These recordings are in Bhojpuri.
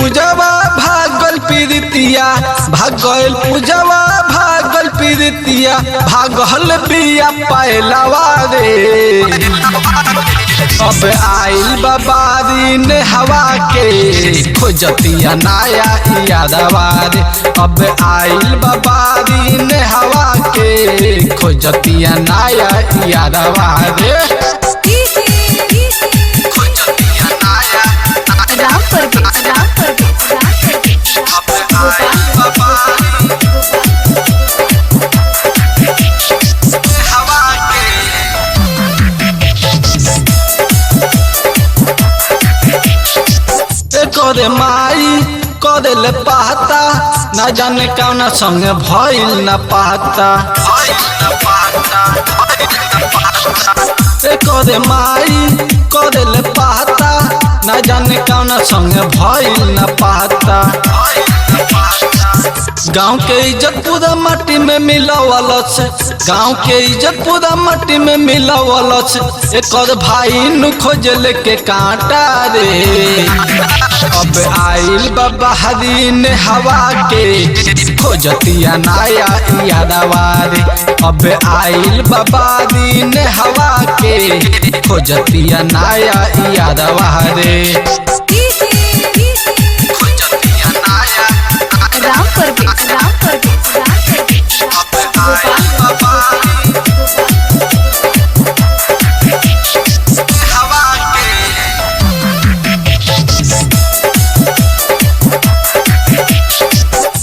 पूजवा भागल पीरितिया, भागल पूजवा भागल पीरितिया, भागल बिया पहलवा रे। अब आइल बाबारी ने हवा के खोजतिया नाया यादवा रे। अब आइल बाबारी ने हवा के खोजतिया नाया यादवा रे। करे माई करे ले पाता, न जाने कौन संग भइल न पाता। करे माई करे ले पाता, न जाने कौन संग भइल न पाता। गाँव के इज्जत पूरा माटी में मिलावल से, गाँव के इज्जत पूरा माटी में मिलावल से। एक भाई नु खोज लेके कांटा रे। अब आइल बाबारी ने हवा के खोजतिया नाया यादवा रे। अब आइल बाबारी ने हवा के खोजतिया नाया यादवा रे।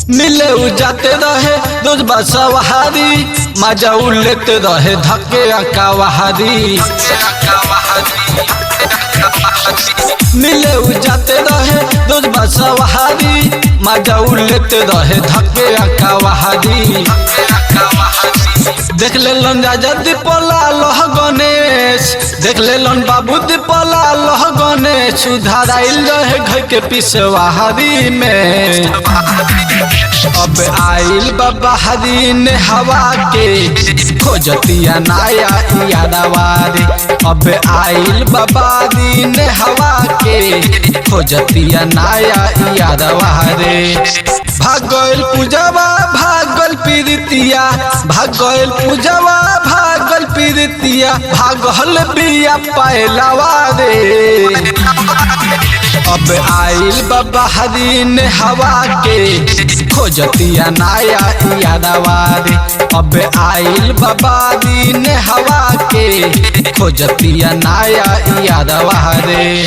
मिले जाते रहे रोज बसवारी, मजा लेते रहे धक्के अकावारी। मिले जाते रहे रोज बसवारी, मजा लेते रहे धक्के अकावारी। देख लेलन राजा दीपला लह गणेश, देख लेलन बाबू दीपला लह गणेश। सुधार आइल रहे घर के पिछवारी में। अब आइल बाबारी ने हवा के खोजतिया नाया यादवा रे। अब आइल बाबारी ने हवा के खोजतिया नाया यादवा रे। भागल पूजवा भागल पीरितिया, भागल पूजवा भागल पीरितिया, भागल बिया पहलवा रे। अब आइल बाबारी ने हवा के खोजतिया नाया यादवा रे। अब आइल बाबारी ने हवा के खोजतिया नाया यादवा रे।